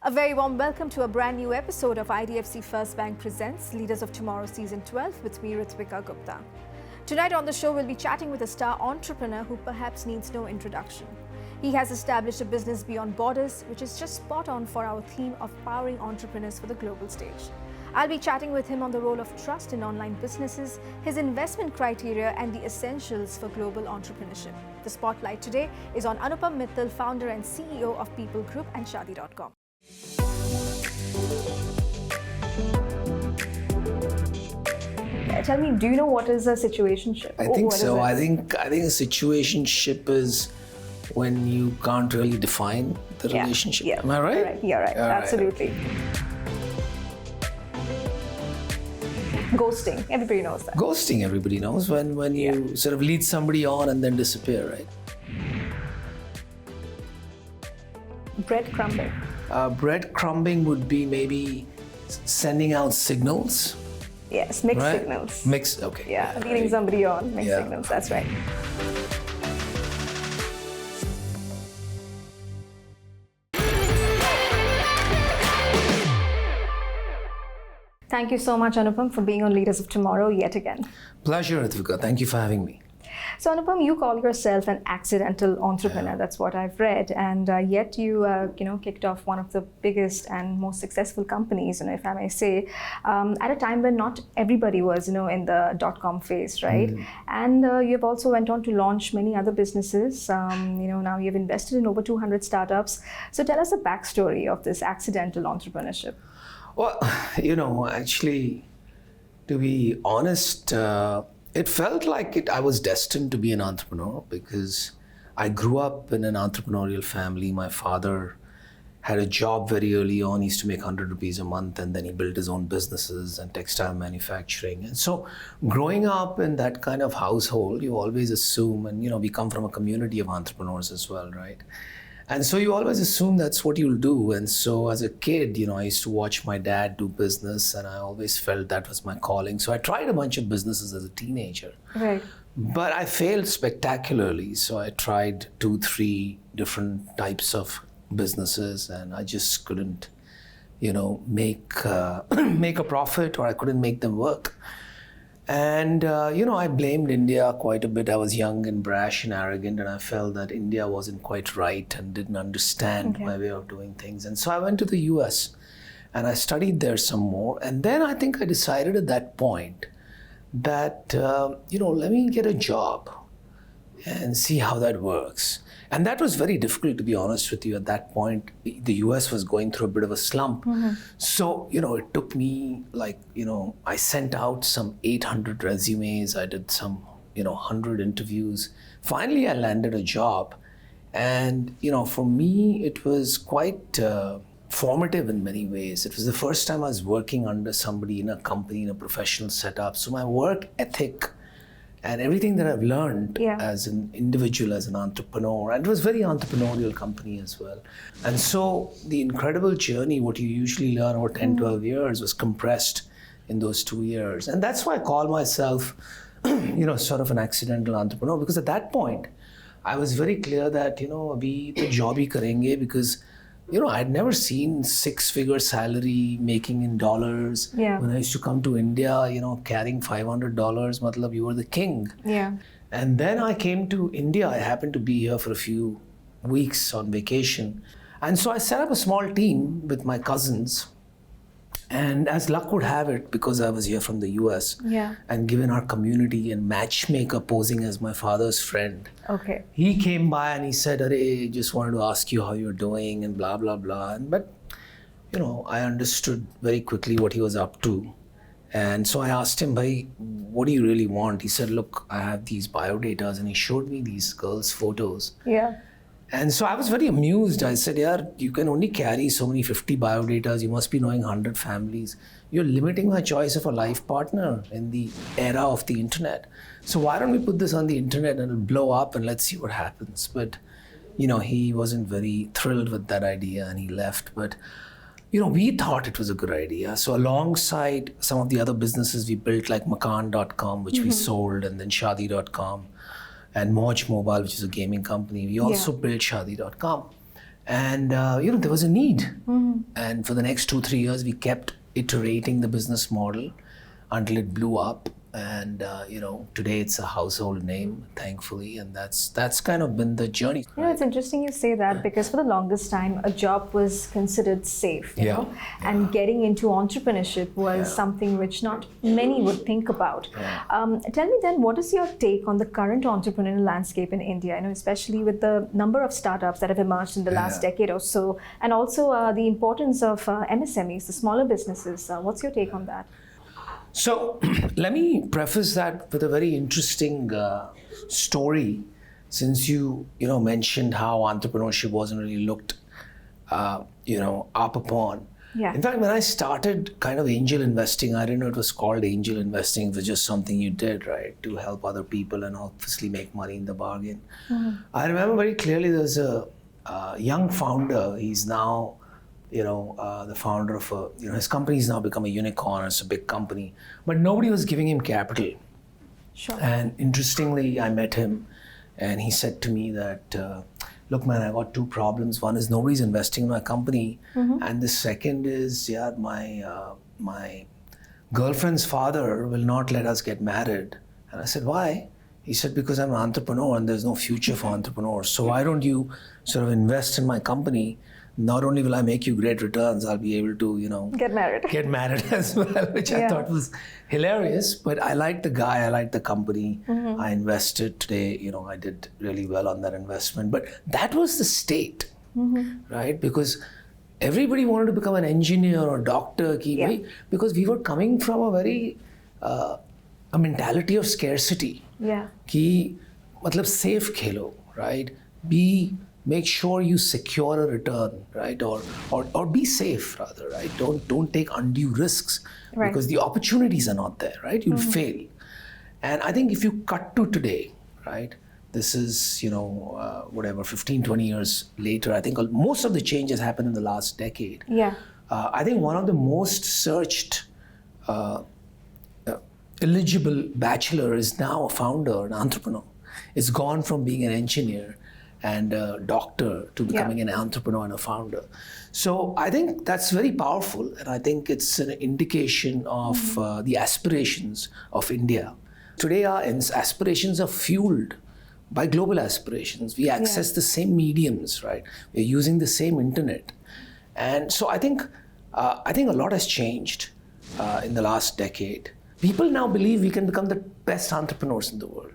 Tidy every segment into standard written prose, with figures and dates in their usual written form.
A very warm welcome to a brand new episode of IDFC First Bank Presents Leaders of Tomorrow Season 12 with me, Ritwika Gupta. Tonight on the show, we'll be chatting with a star entrepreneur who perhaps needs no introduction. He has established a business beyond borders, which is just spot on for our theme of powering entrepreneurs for the global stage. I'll be chatting with him on the role of trust in online businesses, his investment criteria, and the essentials for global entrepreneurship. The spotlight today is on Anupam Mittal, founder and CEO of People Group and Shadi.com. Tell me, do you know what is a situationship? I think so. I think a situationship is when you can't really define the relationship. Yeah. Am I right? Right. You're right. Absolutely. Right. Ghosting. Everybody knows that. Ghosting, everybody knows when you sort of lead somebody on and then disappear, right? Breadcrumbing. Breadcrumbing would be maybe sending out signals. Yes, mixed signals. Mixed, okay. Yeah, leading somebody on, mixed signals, that's right. Thank you so much, Anupam, for being on Leaders of Tomorrow yet again. Pleasure, Ritwika. Thank you for having me. So, Anupam, you call yourself an accidental entrepreneur. Yeah. That's what I've read, and yet you, kicked off one of the biggest and most successful companies, if I may say, at a time when not everybody was, in the .com phase, right? Mm. And you've also went on to launch many other businesses. Now you've invested in over 200 startups. So, tell us the backstory of this accidental entrepreneurship. Well, actually, to be honest, it felt like I was destined to be an entrepreneur because I grew up in an entrepreneurial family. My father had a job very early on. He used to make 100 rupees a month, and then he built his own businesses and textile manufacturing. And so growing up in that kind of household, you always assume, and we come from a community of entrepreneurs as well, right? And so you always assume that's what you'll do. And so as a kid, I used to watch my dad do business, and I always felt that was my calling. So I tried a bunch of businesses as a teenager. Right. But I failed spectacularly. So I tried 2-3 different types of businesses, and I just couldn't, make a profit, or I couldn't make them work. And, I blamed India quite a bit. I was young and brash and arrogant, and I felt that India wasn't quite right and didn't understand my way of doing things. And so I went to the US and I studied there some more. And then I think I decided at that point that, let me get a job and see how that works. And that was very difficult, to be honest with you. At that point, the US was going through a bit of a slump. Mm-hmm. So, it took me I sent out some 800 resumes. I did some, 100 interviews. Finally, I landed a job. And, for me, it was quite formative in many ways. It was the first time I was working under somebody in a company, in a professional setup. So my work ethic and everything that I've learned as an individual, as an entrepreneur, and it was a very entrepreneurial company as well. And so the incredible journey, what you usually learn over 10, 12 years was compressed in those 2 years. And that's why I call myself, sort of an accidental entrepreneur, because at that point, I was very clear that, abhi to job hi karenge, because I'd never seen 6-figure salary making in dollars. Yeah. When I used to come to India, carrying $500, matlab you were the king. Yeah. And then I came to India. I happened to be here for a few weeks on vacation. And so I set up a small team with my cousins. And as luck would have it, because I was here from the US, and given our community and matchmaker posing as my father's friend, he came by and he said, "Arey, just wanted to ask you how you're doing," and blah, blah, blah. But, I understood very quickly what he was up to. And so I asked him, "Bhai, what do you really want?" He said, "Look, I have these biodatas," and he showed me these girls' photos. Yeah. And so I was very amused. I said, you can only carry so many 50 biodatas. You must be knowing 100 families. You're limiting my choice of a life partner in the era of the internet. So why don't we put this on the internet and it'll blow up and let's see what happens. But, he wasn't very thrilled with that idea and he left. But, we thought it was a good idea. So alongside some of the other businesses we built, like Makan.com, which we sold, and then Shadi.com, and Moj Mobile, which is a gaming company. We also built Shadi.com. And there was a need. And for the next 2-3 years, we kept iterating the business model until it blew up. And today it's a household name, thankfully, and that's kind of been the journey. It's interesting you say that, because for the longest time a job was considered safe, you know, and getting into entrepreneurship was something which not many would think about. Tell me then, what is your take on the current entrepreneurial landscape in India? Especially with the number of startups that have emerged in the last decade or so, and also the importance of MSMEs, the smaller businesses. What's your take on that? So let me preface that with a very interesting story, since you mentioned how entrepreneurship wasn't really looked up upon. In fact, when I started kind of angel investing, I didn't know it was called angel investing. It was just something you did, right, to help other people and obviously make money in the bargain. I remember very clearly there's a young founder. He's now the founder of his company's now become a unicorn. It's a big company, but nobody was giving him capital. Sure. And interestingly, I met him, and he said to me that, look, man, I got two problems. One is nobody's investing in my company, and the second is, my girlfriend's father will not let us get married. And I said, why? He said, because I'm an entrepreneur and there's no future for entrepreneurs. So why don't you sort of invest in my company? Not only will I make you great returns, I'll be able to, get married as well, which I thought was hilarious. But I liked the guy, I liked the company. I invested today, I did really well on that investment. But that was the state, right? Because everybody wanted to become an engineer or doctor, because we were coming from a very, a mentality of scarcity. Ki, matlab safe khelo, right? Make sure you secure a return, right? Or be safe rather, right? Don't take undue risks, because the opportunities are not there, right? You'll fail. And I think if you cut to today, right? This is, 15, 20 years later, I think most of the changes happened in the last decade. I think one of the most searched eligible bachelor is now a founder, an entrepreneur. It's gone from being an engineer and a doctor to becoming an entrepreneur and a founder. So I think that's very powerful, and I think it's an indication of the aspirations of India. Today our aspirations are fueled by global aspirations. We access the same mediums, right? We're using the same internet. And so I think a lot has changed in the last decade. People now believe we can become the best entrepreneurs in the world.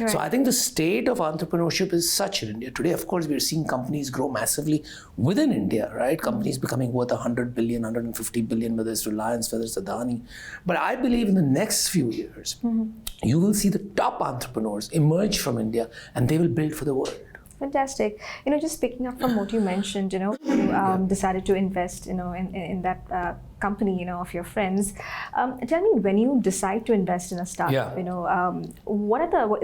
So I think the state of entrepreneurship is such in India. Today, of course, we're seeing companies grow massively within India, right? Companies becoming worth 100 billion, 150 billion, whether it's Reliance, whether it's Adani. But I believe in the next few years, you will see the top entrepreneurs emerge from India, and they will build for the world. Fantastic. Just picking up from what you mentioned, you decided to invest, in that company, of your friends. Tell me, when you decide to invest in a startup, is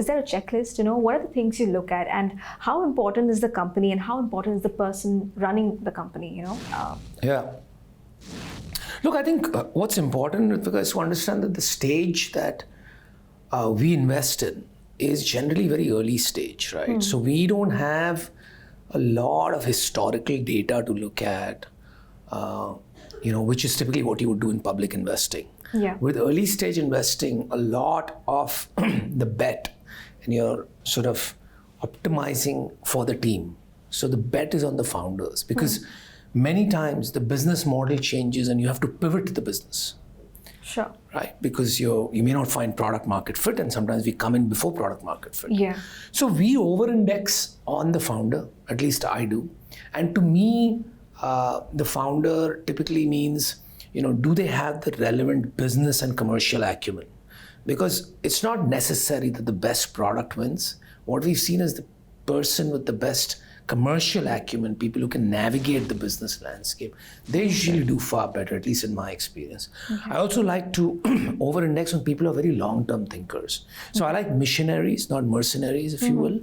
there a checklist? What are the things you look at, and how important is the company, and how important is the person running the company? Look, I think what's important is to understand that the stage that we invest in is generally very early stage, right? So we don't have a lot of historical data to look at, which is typically what you would do in public investing. With early stage investing, a lot of the bet, and you're sort of optimizing for the team. So the bet is on the founders, because many times the business model changes and you have to pivot the business. Sure. Right, because you may not find product market fit, and sometimes we come in before product market fit. So we over-index on the founder, at least I do. And to me, the founder typically means, do they have the relevant business and commercial acumen? Because it's not necessary that the best product wins. What we've seen is the person with the best commercial acumen, people who can navigate the business landscape, they usually do far better, at least in my experience. I also like to over-index on people who are very long-term thinkers. So I like missionaries, not mercenaries, if you will.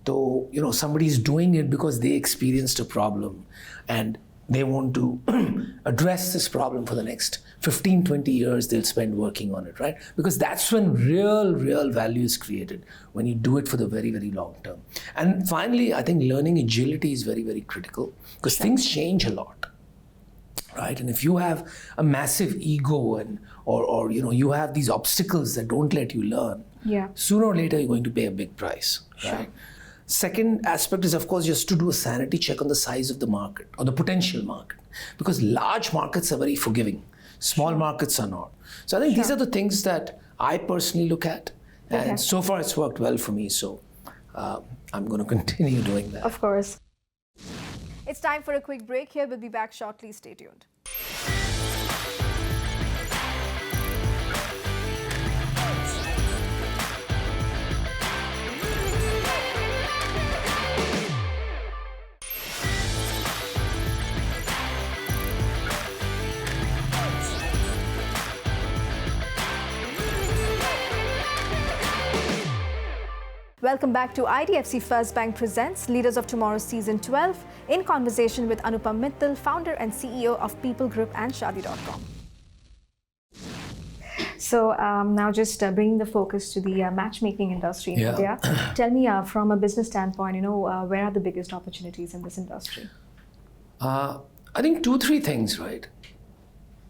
Though, somebody's doing it because they experienced a problem, and they want to address this problem for the next 15, 20 years, they'll spend working on it, right? Because that's when real value is created, when you do it for the very, very long term. And finally, I think learning agility is very, very critical because things change a lot, right? And if you have a massive ego or you have these obstacles that don't let you learn, sooner or later you're going to pay a big price, right? Second aspect is, of course, just to do a sanity check on the size of the market or the potential market, because large markets are very forgiving. Small markets are not. So I think these are the things that I personally look at. And so far it's worked well for me. So I'm going to continue doing that. Of course. It's time for a quick break here. We'll be back shortly. Stay tuned. Welcome back to IDFC First Bank Presents Leaders of Tomorrow Season 12 in conversation with Anupam Mittal, founder and CEO of People Group and Shaadi.com. So now just bringing the focus to the matchmaking industry in India. Tell me from a business standpoint, where are the biggest opportunities in this industry? I think 2-3 things, right?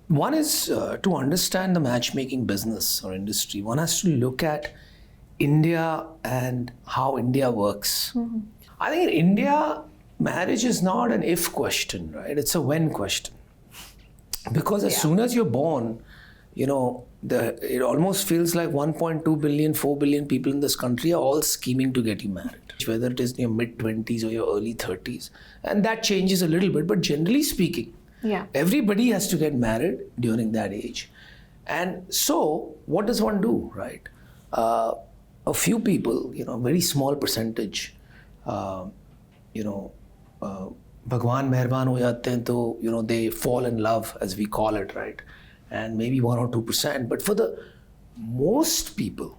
One is to understand the matchmaking business or industry. One has to look at India and how India works. I think in India, marriage is not an if question, right? It's a when question. Because as soon as you're born, it almost feels like 1.2 billion, 4 billion people in this country are all scheming to get you married, whether it is in your mid-20s or your early 30s. And that changes a little bit, but generally speaking, everybody has to get married during that age. And so what does one do, right? A few people, a very small percentage, Bhagwan meherban ho jate hain to, they fall in love, as we call it, right? And maybe 1 or 2%. But for the most people,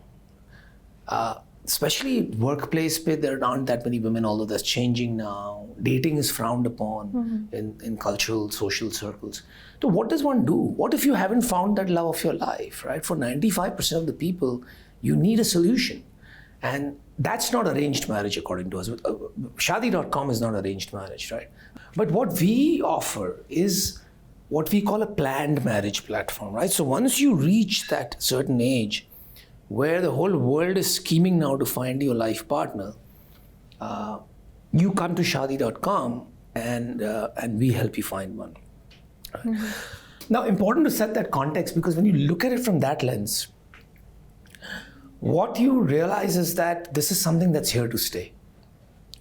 especially workplace, there aren't that many women, although that's changing now. Dating is frowned upon in cultural, social circles. So what does one do? What if you haven't found that love of your life, right? For 95% of the people, you need a solution. And that's not arranged marriage according to us. Shaadi.com is not arranged marriage, right? But what we offer is what we call a planned marriage platform, right? So once you reach that certain age where the whole world is scheming now to find your life partner, you come to Shaadi.com and we help you find one. Right? Now, important to set that context, because when you look at it from that lens, what you realize is that this is something that's here to stay.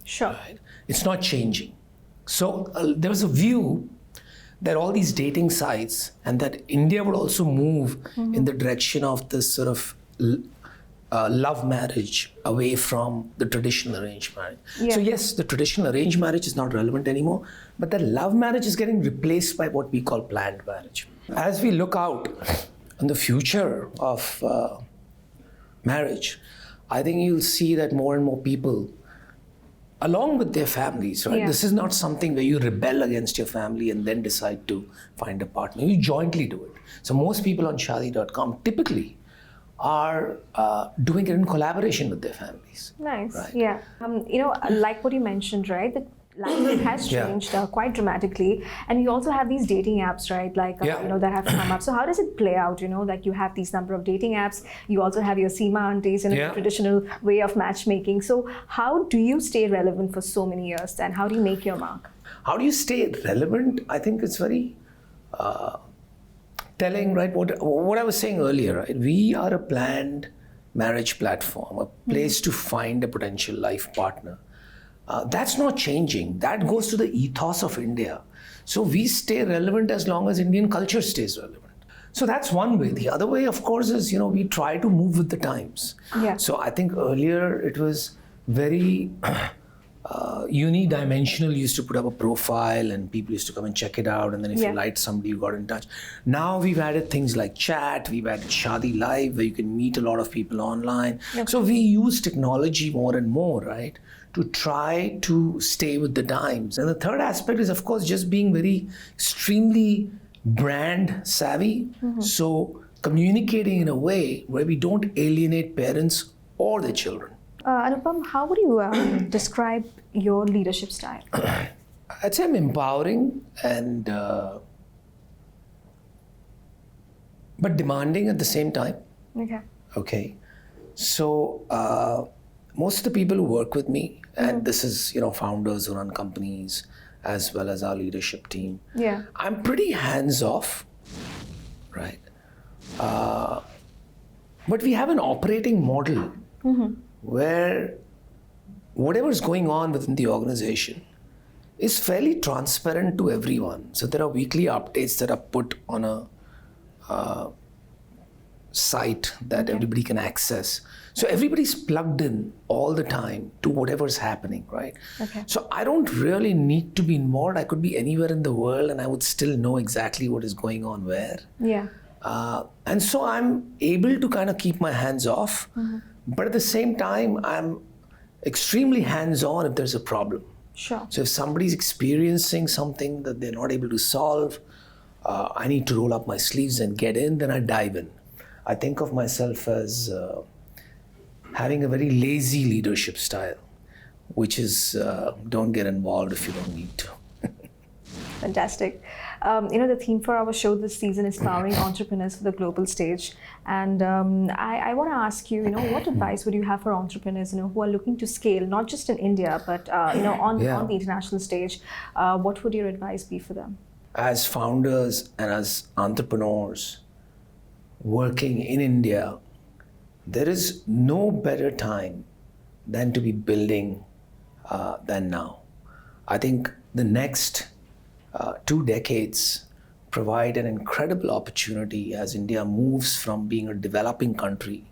Sure. Right? It's not changing. So there was a view that all these dating sites and that India would also move in the direction of this sort of love marriage away from the traditional arranged marriage. So yes, the traditional arranged marriage is not relevant anymore, but the love marriage is getting replaced by what we call planned marriage. As we look out on the future of marriage, I think you'll see that more and more people, along with their families, right? This is not something where you rebel against your family and then decide to find a partner. You jointly do it. So most people on Shaadi.com typically are doing it in collaboration with their families. Nice. Right? Yeah. Like what you mentioned, right? The landscape has changed quite dramatically, and you also have these dating apps, right? Like that have come up. So how does it play out? Like you have these number of dating apps. You also have your Seema aunties in a traditional way of matchmaking. So how do you stay relevant for so many years? And how do you make your mark? How do you stay relevant? I think it's very telling, right? What I was saying earlier, right? We are a planned marriage platform, a place to find a potential life partner. That's not changing. That goes to the ethos of India. So we stay relevant as long as Indian culture stays relevant. So that's one way. The other way, of course, is, we try to move with the times. So I think earlier it was very unidimensional. You used to put up a profile and people used to come and check it out. And then if you liked somebody, you got in touch. Now we've added things like chat. We've added Shaadi Live, where you can meet a lot of people online. So we use technology more and more, right, to try to stay with the times. And the third aspect is, of course, just being very extremely brand savvy. So communicating in a way where we don't alienate parents or their children. Anupam, how would you describe your leadership style? I'd say I'm empowering and but demanding at the same time. Okay. So most of the people who work with me, and this is founders who run companies as well as our leadership team. Yeah. I'm pretty hands off, right? But we have an operating model where whatever's going on within the organization is fairly transparent to everyone. So there are weekly updates that are put on a site that everybody can access. So everybody's plugged in all the time to whatever's happening, right? So I don't really need to be involved. I could be anywhere in the world and I would still know exactly what is going on where. Yeah. And so I'm able to kind of keep my hands off, but at the same time, I'm extremely hands-on if there's a problem. Sure. So if somebody's experiencing something that they're not able to solve, I need to roll up my sleeves and get in, then I dive in. I think of myself as having a very lazy leadership style, which is don't get involved if you don't need to. Fantastic. The theme for our show this season is powering entrepreneurs for the global stage. And I want to ask you, what advice would you have for entrepreneurs, who are looking to scale, not just in India, but, on the international stage? What would your advice be for them? As founders and as entrepreneurs working in India, there is no better time than to be building than now. I think the next 2 decades provide an incredible opportunity as India moves from being a developing country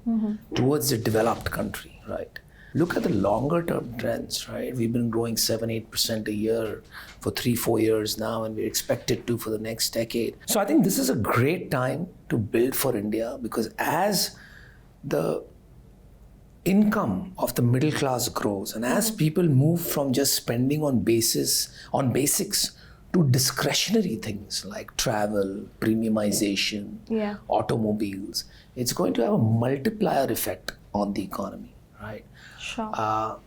towards a developed country, right? Look at the longer term trends, right? We've been growing 7-8% a year for 3-4 years now, and we're expected to for the next decade. So I think this is a great time to build for India, because as the income of the middle class grows and as people move from just spending on basics to discretionary things like travel, premiumization, automobiles, it's going to have a multiplier effect on the economy, right? Sure.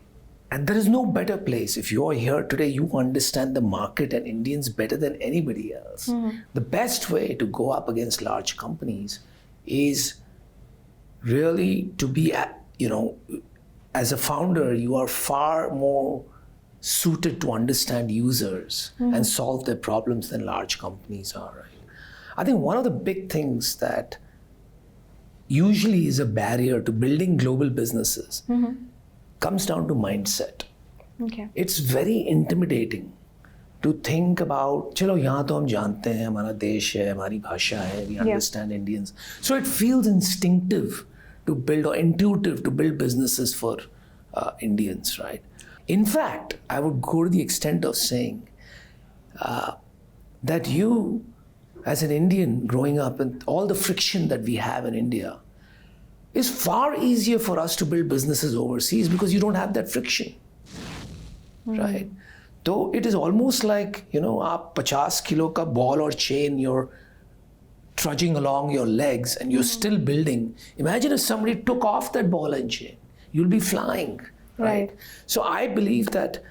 And there is no better place. If you are here today, you understand the market and Indians better than anybody else. The best way to go up against large companies is really to be, as a founder, you are far more suited to understand users and solve their problems than large companies are, right? I think one of the big things that usually is a barrier to building global businesses comes down to mindset. Okay. It's very intimidating to think about, chalo, yahan to hum jante hain, hamara desh hai, hamari bhasha hai, we understand Indians. So it feels instinctive to build, or intuitive to build businesses for Indians, right? In fact, I would go to the extent of saying that you, as an Indian growing up, and all the friction that we have in India, is far easier for us to build businesses overseas because you don't have that friction, right? Though it is almost like, aap 50 kilo ka ball or chain, you're trudging along your legs and you're still building. Imagine if somebody took off that ball and chain, you'll be flying, right? So I believe that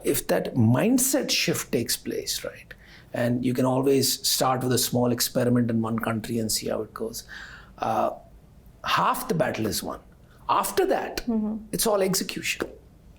if that mindset shift takes place, right, and you can always start with a small experiment in one country and see how it goes, half the battle is won. After that, it's all execution,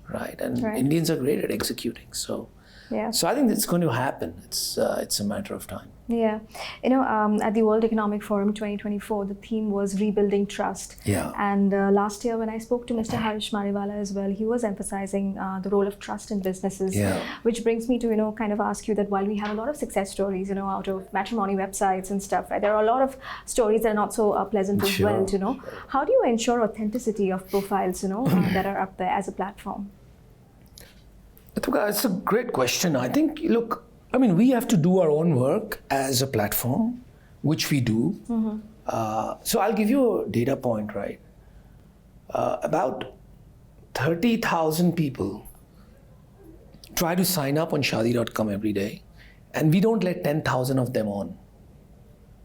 right? And Indians are great at executing. So I think it's going to happen. It's a matter of time. Yeah. At the World Economic Forum 2024, the theme was rebuilding trust. Yeah. And last year when I spoke to Mr. Harish Mariwala as well, he was emphasizing the role of trust in businesses, which brings me to, kind of ask you that while we have a lot of success stories, out of matrimony websites and stuff, right, there are a lot of stories that are not so pleasant as well, How do you ensure authenticity of profiles, that are up there as a platform? Ritwika, it's a great question. I think, look, we have to do our own work as a platform, which we do. So I'll give you a data point, right? About 30,000 people try to sign up on Shaadi.com every day, and we don't let 10,000 of them on.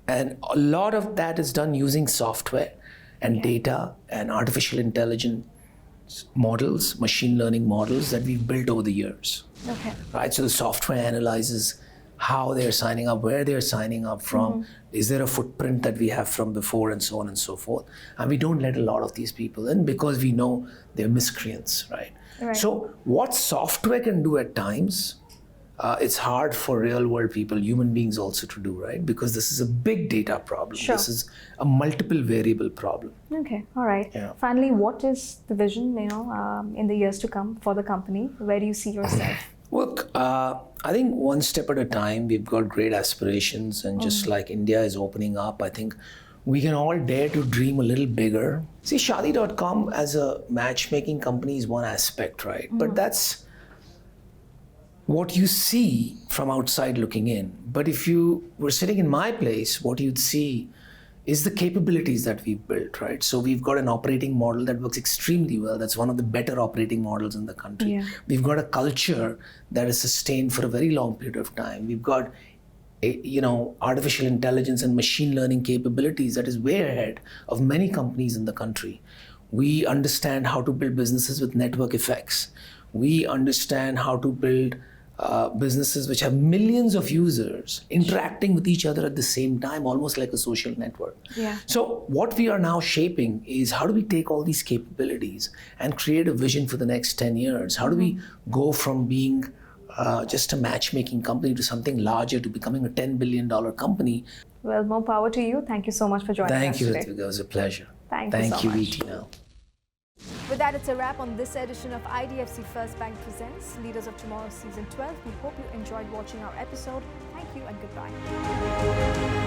And a lot of that is done using software and data and artificial intelligence models, machine learning models that we've built over the years. Okay. Right? So the software analyzes how they're signing up, where they're signing up from, is there a footprint that we have from before, and so on and so forth. And we don't let a lot of these people in because we know they're miscreants, right? So what software can do at times, it's hard for real world people, human beings also to do, right? Because this is a big data problem. Sure. This is a multiple variable problem. Okay, all right. Yeah. Finally, what is the vision, in the years to come for the company? Where do you see yourself? Look, I think one step at a time. We've got great aspirations, and just like India is opening up, I think we can all dare to dream a little bigger. See, Shaadi.com as a matchmaking company is one aspect, right? But that's what you see from outside looking in. But if you were sitting in my place, what you'd see is the capabilities that we've built, right? So we've got an operating model that works extremely well. That's one of the better operating models in the country. Yeah. We've got a culture that is sustained for a very long period of time. We've got artificial intelligence and machine learning capabilities that is way ahead of many companies in the country. We understand how to build businesses with network effects. We understand how to build businesses which have millions of users interacting with each other at the same time, almost like a social network. Yeah. So what we are now shaping is how do we take all these capabilities and create a vision for the next 10 years? How do we go from being just a matchmaking company to something larger, to becoming a $10 billion company? Well, more power to you. Thank you so much for joining us Thank you, today. Ritwika. It was a pleasure. Thank you so much. VT now. With that, it's a wrap on this edition of IDFC First Bank Presents Leaders of Tomorrow Season 12. We hope you enjoyed watching our episode. Thank you and goodbye.